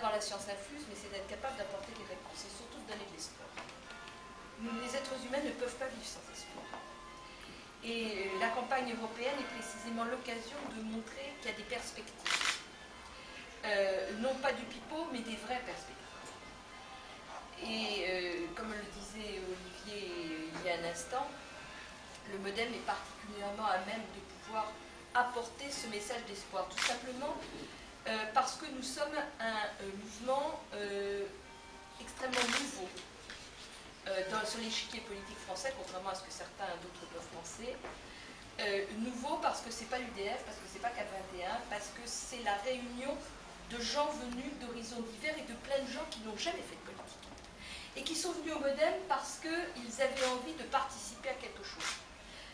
Dans la science infuse, mais c'est d'être capable d'apporter des réponses et surtout de donner de l'espoir. Les êtres humains ne peuvent pas vivre sans espoir. Et la campagne européenne est précisément l'occasion de montrer qu'il y a des perspectives. Non pas du pipeau, mais des vraies perspectives. Et comme le disait Olivier il y a un instant, le MoDem est particulièrement à même de pouvoir apporter ce message d'espoir. Tout simplement parce que nous sommes un mouvement extrêmement nouveau sur l'échiquier politique français, contrairement à ce que certains d'autres peuvent penser. Nouveau parce que c'est pas l'UDF, parce que c'est pas CAP 21, parce que c'est la réunion de gens venus d'horizons divers et de plein de gens qui n'ont jamais fait de politique. Et qui sont venus au MoDem parce qu'ils avaient envie de participer à quelque chose.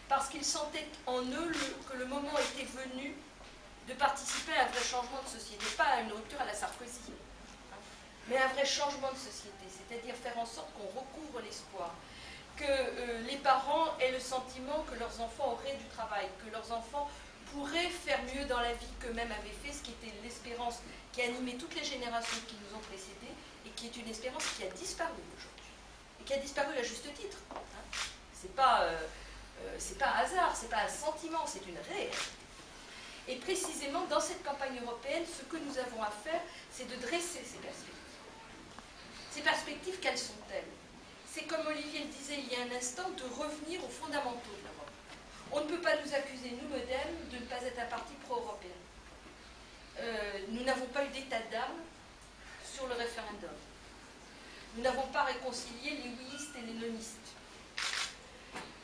Parce qu'ils sentaient en eux que le moment était venu de participer à un vrai changement de société, pas à une rupture à la Sarkozy, mais à un vrai changement de société, c'est-à-dire faire en sorte qu'on recouvre l'espoir, que les parents aient le sentiment que leurs enfants auraient du travail, que leurs enfants pourraient faire mieux dans la vie qu'eux-mêmes avaient fait, ce qui était l'espérance qui animait toutes les générations qui nous ont précédés, et qui est une espérance qui a disparu aujourd'hui, et qui a disparu à juste titre. C'est pas un hasard, c'est pas un sentiment, c'est une réalité. Et précisément, dans cette campagne européenne, ce que nous avons à faire, c'est de dresser ces perspectives. Ces perspectives, quelles sont-elles? C'est, comme Olivier le disait il y a un instant, de revenir aux fondamentaux de l'Europe. On ne peut pas nous accuser, nous, MoDem, de ne pas être un parti pro-européen. Nous n'avons pas eu d'état d'âme sur le référendum. Nous n'avons pas réconcilié les ouïistes et les nonistes.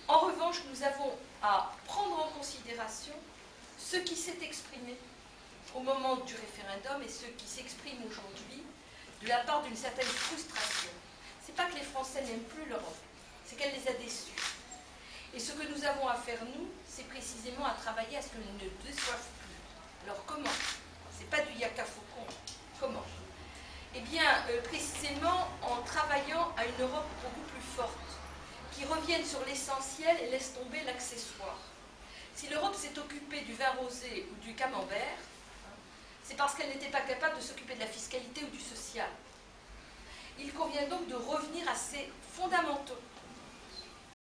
En revanche, nous avons à prendre en considération ce qui s'est exprimé au moment du référendum et ce qui s'exprime aujourd'hui de la part d'une certaine frustration. Ce n'est pas que les Français n'aiment plus l'Europe, c'est qu'elle les a déçus. Et ce que nous avons à faire, nous, c'est précisément à travailler à ce que nous ne déçoivent plus. Alors comment? C'est pas du yaka faucon. Comment? Eh bien, précisément en travaillant à une Europe beaucoup plus forte, qui revienne sur l'essentiel et laisse tomber l'accessoire. Si l'Europe s'est occupée du vin rosé ou du camembert, c'est parce qu'elle n'était pas capable de s'occuper de la fiscalité ou du social. Il convient donc de revenir à ces fondamentaux